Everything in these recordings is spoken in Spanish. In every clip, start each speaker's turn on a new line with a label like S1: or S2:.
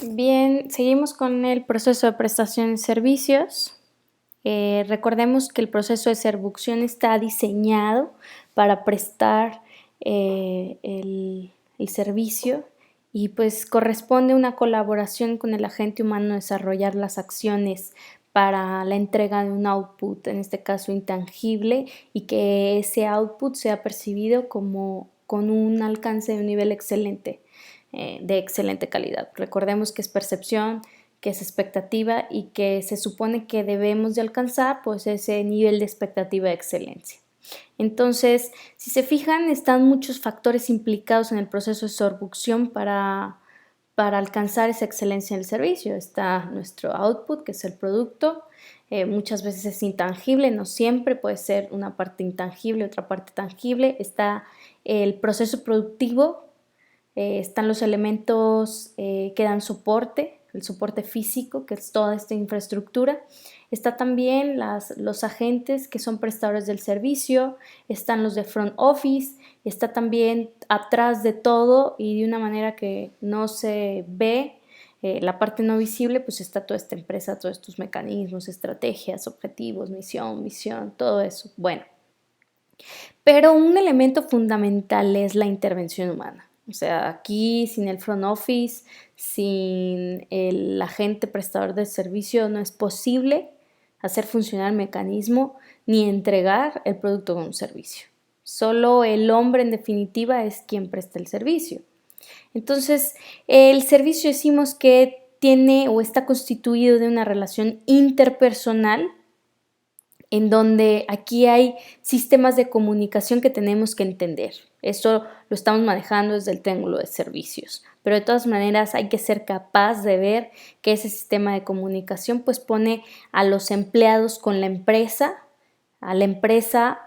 S1: Bien, seguimos con el proceso de prestación de servicios. Recordemos que el proceso de servucción está diseñado para prestar el servicio y pues corresponde una colaboración con el agente humano a desarrollar las acciones para la entrega de un output, en este caso intangible, y que ese output sea percibido como con un alcance de un nivel excelente, de excelente calidad. Recordemos que es percepción, que es expectativa y que se supone que debemos de alcanzar pues ese nivel de expectativa de excelencia. Entonces, si se fijan, están muchos factores implicados en el proceso de sorbucción para alcanzar esa excelencia en el servicio. Está nuestro output, que es el producto. Muchas veces es intangible, no siempre, puede ser una parte intangible, otra parte tangible. Está el proceso productivo, están los elementos que dan soporte, el soporte físico, que es toda esta infraestructura. Está también los agentes que son prestadores del servicio, están los de front office, está también atrás de todo y de una manera que no se ve, la parte no visible, pues está toda esta empresa, todos estos mecanismos, estrategias, objetivos, misión, visión, todo eso. Bueno, pero un elemento fundamental es la intervención humana. O sea, aquí sin el front office, sin el agente prestador de servicio, no es posible hacer funcionar el mecanismo ni entregar el producto con un servicio. Solo el hombre, en definitiva, es quien presta el servicio. Entonces, el servicio decimos que tiene o está constituido de una relación interpersonal en donde aquí hay sistemas de comunicación que tenemos que entender. Esto lo estamos manejando desde el triángulo de servicios, pero de todas maneras hay que ser capaz de ver que ese sistema de comunicación pues pone a los empleados con la empresa, a la empresa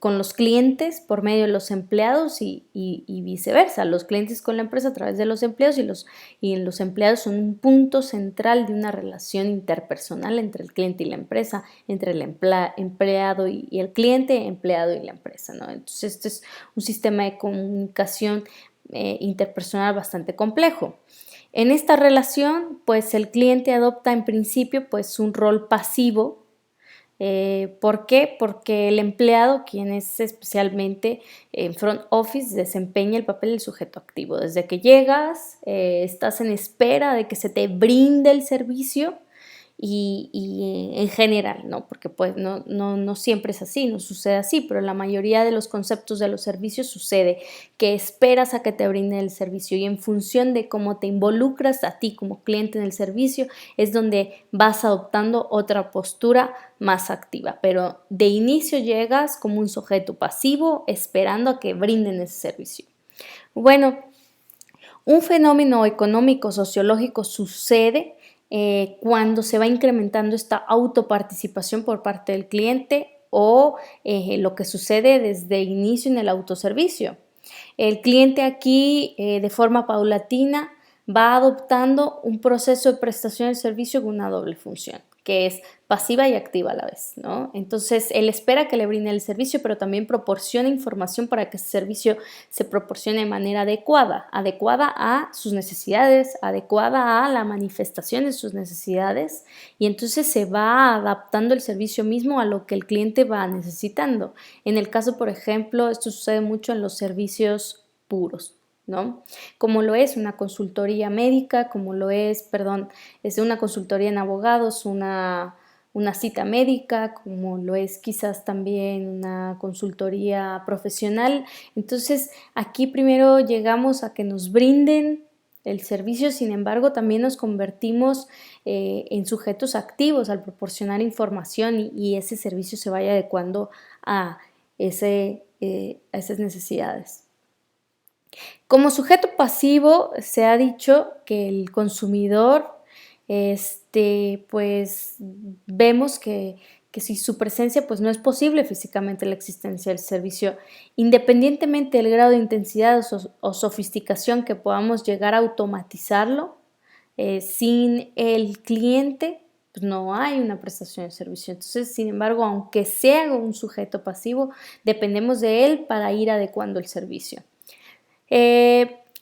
S1: con los clientes por medio de los empleados y viceversa, los clientes con la empresa a través de los empleados y los empleados son un punto central de una relación interpersonal entre el cliente y la empresa, entre el empleado y el cliente, empleado y la empresa, ¿no? Entonces este es un sistema de comunicación interpersonal bastante complejo. En esta relación, pues el cliente adopta en principio pues un rol pasivo. ¿Por qué? Porque el empleado, quien es especialmente en front office, desempeña el papel del sujeto activo. Desde que llegas, estás en espera de que se te brinde el servicio y en general, ¿no? Porque pues no siempre es así, no sucede así, pero la mayoría de los conceptos de los servicios sucede que esperas a que te brinden el servicio y en función de cómo te involucras a ti como cliente en el servicio es donde vas adoptando otra postura más activa, pero de inicio llegas como un sujeto pasivo esperando a que brinden ese servicio. Bueno, un fenómeno económico sociológico sucede cuando se va incrementando esta autoparticipación por parte del cliente o lo que sucede desde inicio en el autoservicio. El cliente aquí de forma paulatina va adoptando un proceso de prestación de servicio con una doble función, que es pasiva y activa a la vez, ¿no? Entonces, él espera que le brinde el servicio, pero también proporciona información para que ese servicio se proporcione de manera adecuada a sus necesidades, adecuada a la manifestación de sus necesidades, y entonces se va adaptando el servicio mismo a lo que el cliente va necesitando. En el caso, por ejemplo, esto sucede mucho en los servicios puros, ¿no? Como lo es una consultoría médica, como lo es una consultoría en abogados, una cita médica, como lo es quizás también una consultoría profesional. Entonces, aquí primero llegamos a que nos brinden el servicio, sin embargo, también nos convertimos en sujetos activos al proporcionar información y ese servicio se vaya adecuando a esas necesidades. Como sujeto pasivo, se ha dicho que el consumidor, pues vemos que si su presencia pues no es posible físicamente la existencia del servicio, independientemente del grado de intensidad o sofisticación que podamos llegar a automatizarlo, sin el cliente pues no hay una prestación de servicio. Entonces, sin embargo, aunque sea un sujeto pasivo, dependemos de él para ir adecuando el servicio.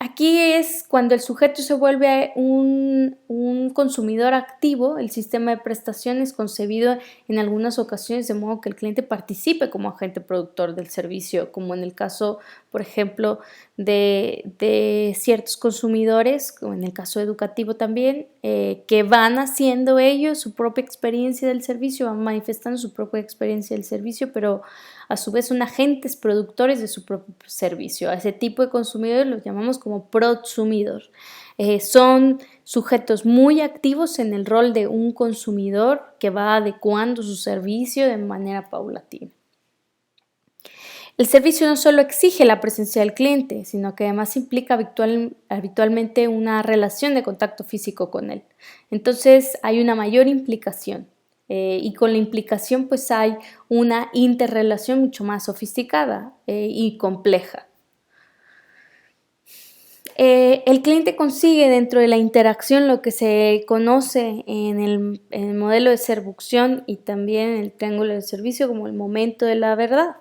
S1: Aquí es cuando el sujeto se vuelve un consumidor activo, el sistema de prestaciones concebido en algunas ocasiones de modo que el cliente participe como agente productor del servicio, como en el caso, por ejemplo, de ciertos consumidores, como en el caso educativo también, que van haciendo ellos su propia experiencia del servicio, van manifestando su propia experiencia del servicio, pero a su vez son agentes productores de su propio servicio. A ese tipo de consumidores los llamamos como prosumidor. Son sujetos muy activos en el rol de un consumidor que va adecuando su servicio de manera paulatina. El servicio no solo exige la presencia del cliente, sino que además implica habitualmente una relación de contacto físico con él. Entonces hay una mayor implicación. Y con la implicación pues hay una interrelación mucho más sofisticada y compleja. El cliente consigue dentro de la interacción lo que se conoce en el modelo de seducción y también en el triángulo de servicio como el momento de la verdad.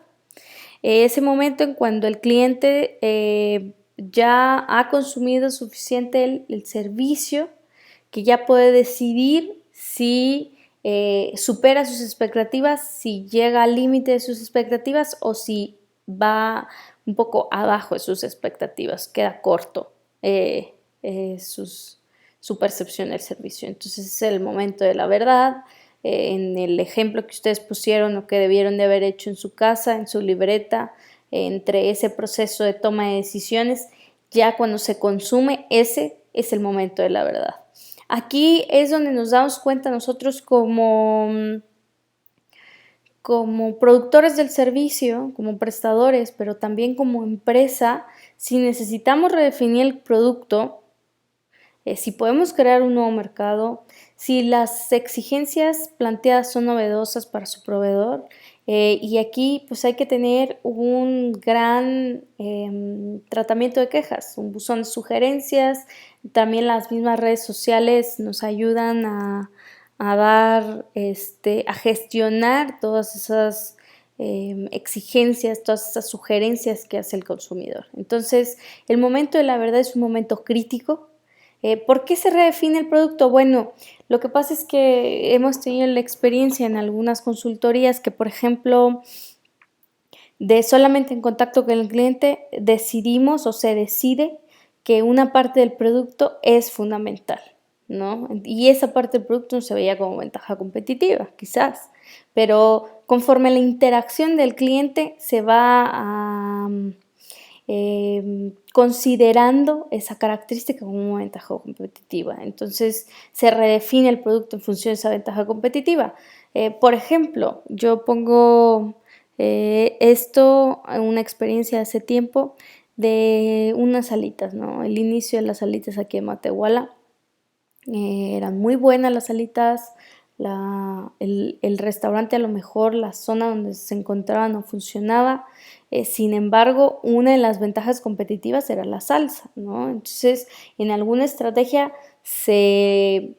S1: Ese momento en cuando el cliente ya ha consumido suficiente el servicio, que ya puede decidir si supera sus expectativas, si llega al límite de sus expectativas o si va un poco abajo de sus expectativas, queda corto su percepción del servicio. Entonces es el momento de la verdad. En el ejemplo que ustedes pusieron o que debieron de haber hecho en su casa, en su libreta, entre ese proceso de toma de decisiones, ya cuando se consume, ese es el momento de la verdad. Aquí es donde nos damos cuenta nosotros como productores del servicio, como prestadores, pero también como empresa, si necesitamos redefinir el producto, si podemos crear un nuevo mercado, si las exigencias planteadas son novedosas para su proveedor, y aquí pues hay que tener un gran tratamiento de quejas, un buzón de sugerencias. También las mismas redes sociales nos ayudan a dar, a gestionar todas esas exigencias, todas esas sugerencias que hace el consumidor. Entonces, el momento de la verdad es un momento crítico. ¿Por qué se redefine el producto? Bueno, lo que pasa es que hemos tenido la experiencia en algunas consultorías que, por ejemplo, de solamente en contacto con el cliente decidimos o se decide que una parte del producto es fundamental, ¿no? Y esa parte del producto no se veía como ventaja competitiva, quizás, pero conforme la interacción del cliente se va a considerando esa característica como una ventaja competitiva. Entonces se redefine el producto en función de esa ventaja competitiva. Por ejemplo, yo pongo esto, una experiencia hace tiempo de unas alitas, ¿no? El inicio de las alitas aquí en Matehuala. Eran muy buenas las alitas, el restaurante a lo mejor, la zona donde se encontraba no funcionaba, sin embargo, una de las ventajas competitivas era la salsa, ¿no? Entonces, en alguna estrategia se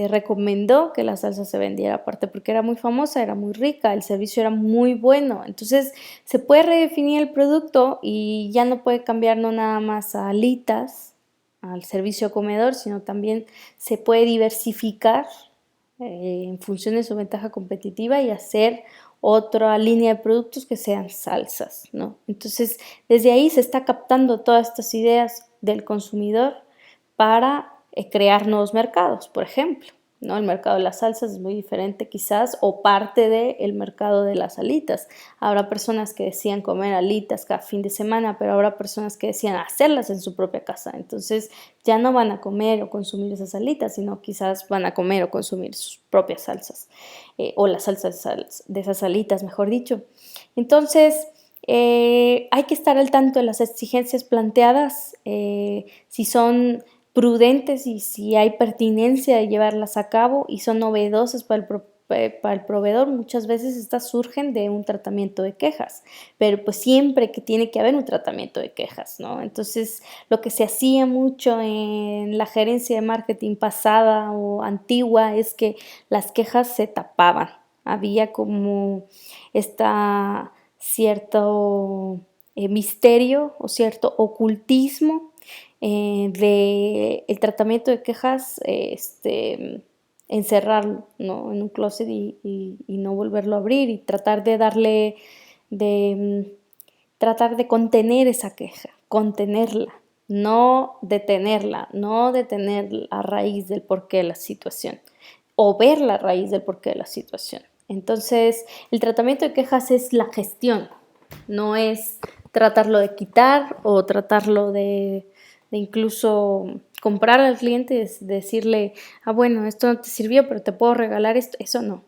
S1: recomendó que la salsa se vendiera aparte porque era muy famosa, era muy rica, el servicio era muy bueno. Entonces, se puede redefinir el producto y ya no puede cambiar no nada más a alitas, al servicio comedor, sino también se puede diversificar en función de su ventaja competitiva y hacer otra línea de productos que sean salsas, ¿no? Entonces, desde ahí se está captando todas estas ideas del consumidor para crear nuevos mercados, por ejemplo, ¿no? El mercado de las salsas es muy diferente quizás o parte del mercado de las alitas. Habrá personas que decían comer alitas cada fin de semana, pero habrá personas que decían hacerlas en su propia casa. Entonces ya no van a comer o consumir esas alitas, sino quizás van a comer o consumir sus propias salsas o las salsas de esas alitas, mejor dicho. Entonces, hay que estar al tanto de las exigencias planteadas, si son prudentes y si hay pertinencia de llevarlas a cabo y son novedosas para el proveedor. Muchas veces estas surgen de un tratamiento de quejas, pero pues siempre que tiene que haber un tratamiento de quejas, ¿no? Entonces, lo que se hacía mucho en la gerencia de marketing pasada o antigua es que las quejas se tapaban. Había como cierto misterio o cierto ocultismo de el tratamiento de quejas, encerrarlo, ¿no? En un closet y no volverlo a abrir y de, tratar de contener esa queja, contenerla, no detener la raíz del porqué de la situación o ver la raíz del porqué de la situación. Entonces, el tratamiento de quejas es la gestión, no es tratarlo de quitar o tratarlo de incluso comprar al cliente, decirle, bueno, esto no te sirvió, pero te puedo regalar esto. Eso no.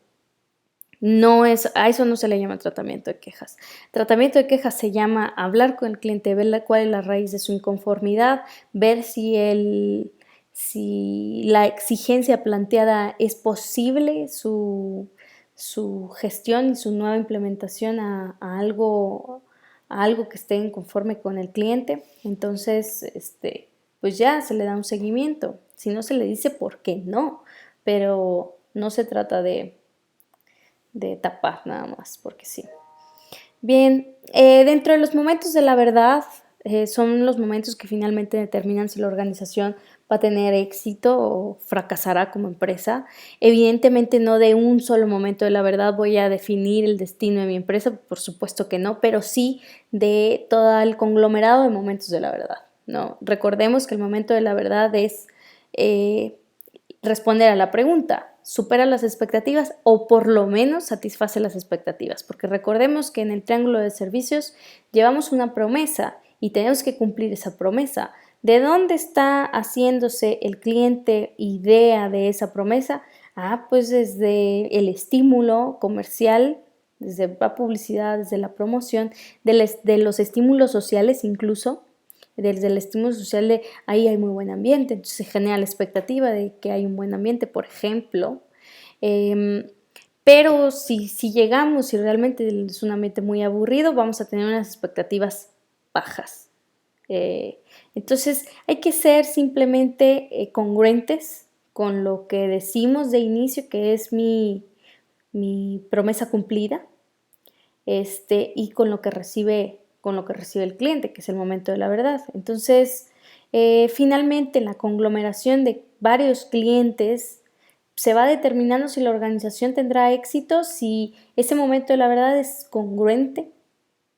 S1: A eso no se le llama tratamiento de quejas. Tratamiento de quejas se llama hablar con el cliente, ver cuál es la raíz de su inconformidad, ver si la exigencia planteada es posible, su gestión y su nueva implementación a algo que esté en conforme con el cliente. Entonces, pues ya se le da un seguimiento. Si no, se le dice por qué no, pero no se trata de tapar nada más, porque sí. Bien, dentro de los momentos de la verdad, son los momentos que finalmente determinan si la organización va a tener éxito o fracasará como empresa. Evidentemente no de un solo momento de la verdad voy a definir el destino de mi empresa, por supuesto que no, pero sí de todo el conglomerado de momentos de la verdad, ¿no? Recordemos que el momento de la verdad es responder a la pregunta, ¿supera las expectativas o por lo menos satisface las expectativas? Porque recordemos que en el triángulo de servicios llevamos una promesa y tenemos que cumplir esa promesa. ¿De dónde está haciéndose el cliente idea de esa promesa? Pues desde el estímulo comercial, desde la publicidad, desde la promoción, de los estímulos sociales incluso, desde el estímulo social de ahí hay muy buen ambiente, entonces se genera la expectativa de que hay un buen ambiente, por ejemplo. Pero si llegamos y realmente es un ambiente muy aburrido, vamos a tener unas expectativas bajas. Entonces hay que ser simplemente congruentes con lo que decimos de inicio, que es mi promesa cumplida, y con lo que recibe el cliente, que es el momento de la verdad. Entonces, finalmente, en la conglomeración de varios clientes, se va determinando si la organización tendrá éxito, si ese momento de la verdad es congruente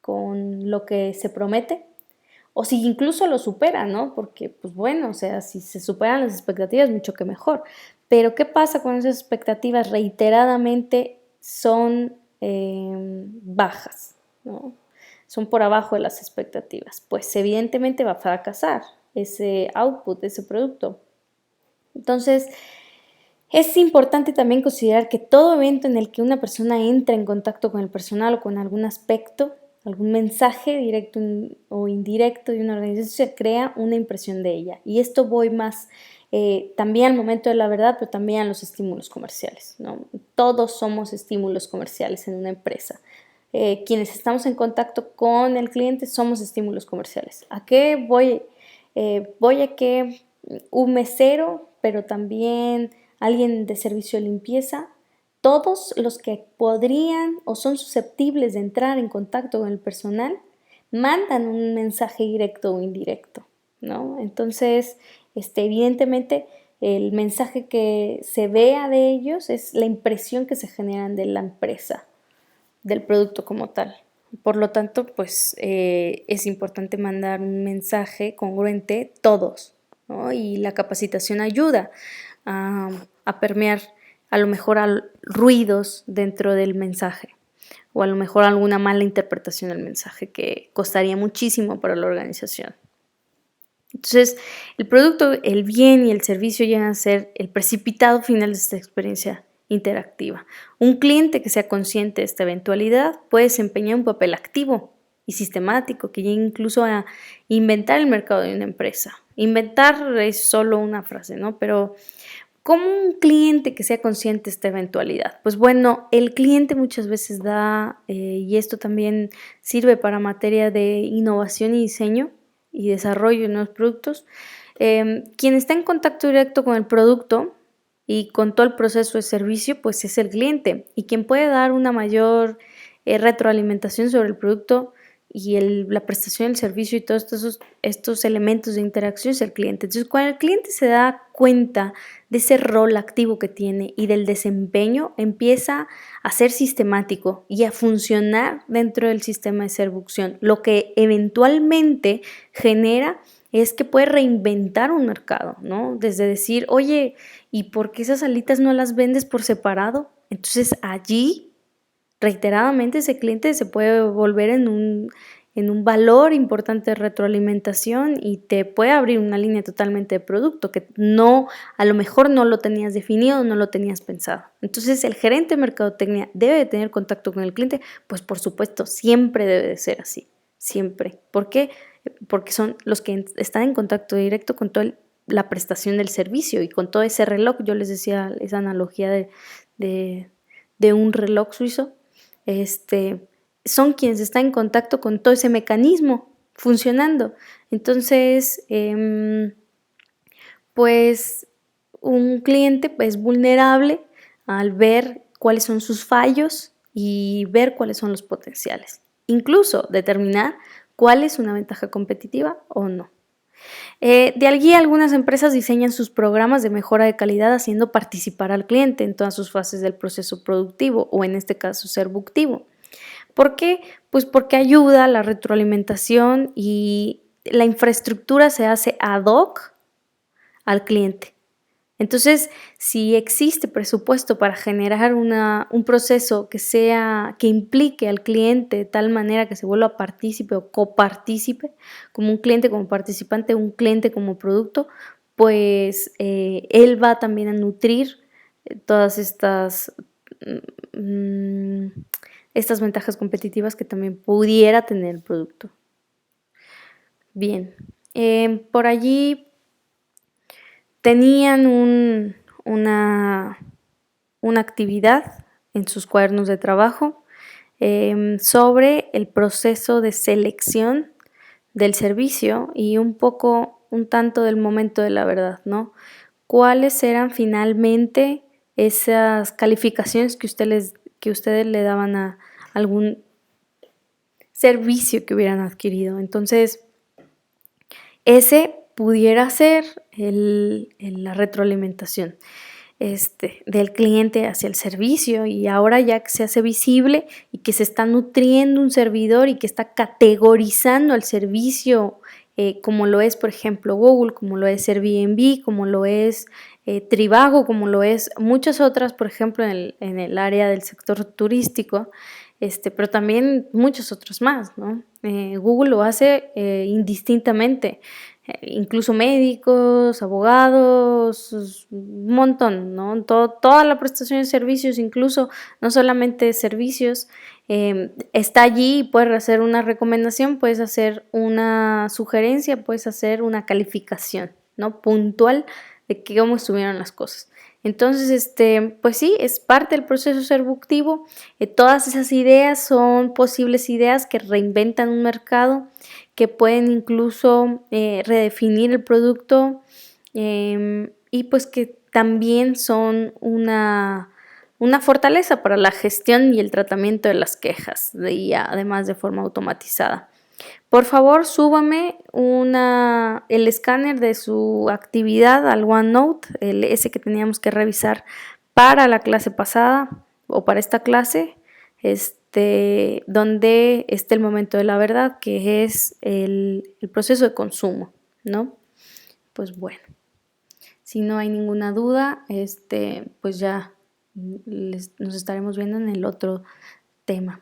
S1: con lo que se promete, o si incluso lo supera, ¿no? Porque, pues bueno, o sea, si se superan las expectativas, mucho que mejor. Pero, ¿qué pasa cuando esas expectativas reiteradamente son bajas, ¿no? Son por abajo de las expectativas? Pues evidentemente va a fracasar ese output, ese producto. Entonces, es importante también considerar que todo evento en el que una persona entra en contacto con el personal o con algún aspecto, algún mensaje directo o indirecto de una organización, se crea una impresión de ella. Y esto voy más también al momento de la verdad, pero también a los estímulos comerciales, ¿no? Todos somos estímulos comerciales en una empresa. Quienes estamos en contacto con el cliente somos estímulos comerciales. ¿A qué voy? Voy a que un mesero, pero también alguien de servicio de limpieza, todos los que podrían o son susceptibles de entrar en contacto con el personal, mandan un mensaje directo o indirecto, ¿no? Entonces, evidentemente, el mensaje que se vea de ellos es la impresión que se generan de la empresa, del producto como tal. Por lo tanto, pues es importante mandar un mensaje congruente todos, ¿no? Y la capacitación ayuda a permear a lo mejor a ruidos dentro del mensaje o a lo mejor alguna mala interpretación del mensaje que costaría muchísimo para la organización. Entonces, el producto, el bien y el servicio llegan a ser el precipitado final de esta experiencia interactiva. Un cliente que sea consciente de esta eventualidad puede desempeñar un papel activo y sistemático que llegue incluso a inventar el mercado de una empresa. Inventar es solo una frase, ¿no? Pero ¿cómo un cliente que sea consciente de esta eventualidad? Pues bueno, el cliente muchas veces y esto también sirve para materia de innovación y diseño y desarrollo de nuevos productos, quien está en contacto directo con el producto y con todo el proceso de servicio, pues es el cliente, y quien puede dar una mayor retroalimentación sobre el producto la prestación del servicio y todos estos elementos de interacción es el cliente. Entonces, cuando el cliente se da cuenta de ese rol activo que tiene y del desempeño, empieza a ser sistemático y a funcionar dentro del sistema de seducción, lo que eventualmente genera es que puede reinventar un mercado, ¿no? Desde decir, oye, ¿y por qué esas alitas no las vendes por separado? Entonces allí reiteradamente ese cliente se puede volver en un valor importante de retroalimentación y te puede abrir una línea totalmente de producto que no, a lo mejor no lo tenías definido, no lo tenías pensado. Entonces el gerente de mercadotecnia debe de tener contacto con el cliente, pues por supuesto, siempre debe de ser así, siempre. ¿Por qué? Porque son los que están en contacto directo con toda la prestación del servicio y con todo ese reloj. Yo les decía esa analogía de un reloj suizo. Son quienes están en contacto con todo ese mecanismo funcionando. Entonces, pues un cliente es vulnerable al ver cuáles son sus fallos y ver cuáles son los potenciales. Incluso determinar cuál es una ventaja competitiva o no. De allí algunas empresas diseñan sus programas de mejora de calidad haciendo participar al cliente en todas sus fases del proceso productivo o en este caso seductivo. ¿Por qué? Pues porque ayuda a la retroalimentación y la infraestructura se hace ad hoc al cliente. Entonces, si existe presupuesto para generar un proceso que implique al cliente de tal manera que se vuelva partícipe o copartícipe, como un cliente como participante, un cliente como producto, pues él va también a nutrir todas estas ventajas competitivas que también pudiera tener el producto. Bien, por allí tenían una actividad en sus cuadernos de trabajo sobre el proceso de selección del servicio y un tanto del momento de la verdad, ¿no? ¿Cuáles eran finalmente esas calificaciones que ustedes le daban a algún servicio que hubieran adquirido? Entonces, ese pudiera ser la retroalimentación del cliente hacia el servicio, y ahora ya que se hace visible y que se está nutriendo un servidor y que está categorizando el servicio como lo es, por ejemplo, Google, como lo es Airbnb, como lo es Trivago, como lo es muchas otras, por ejemplo, en el área del sector turístico, pero también muchos otros más, ¿no? Google lo hace indistintamente, incluso médicos, abogados, un montón, ¿no? Toda la prestación de servicios, incluso no solamente servicios, está allí y puedes hacer una recomendación, puedes hacer una sugerencia, puedes hacer una calificación, ¿no? Puntual de cómo estuvieron las cosas. Entonces, pues sí, es parte del proceso seductivo. Todas esas ideas son posibles ideas que reinventan un mercado, que pueden incluso redefinir el producto y pues que también son una fortaleza para la gestión y el tratamiento de las quejas, y además de forma automatizada. Por favor, súbame el escáner de su actividad al OneNote, ese que teníamos que revisar para la clase pasada o para esta clase, donde esté el momento de la verdad, que es el proceso de consumo, ¿no? Pues bueno, si no hay ninguna duda, pues ya nos estaremos viendo en el otro tema.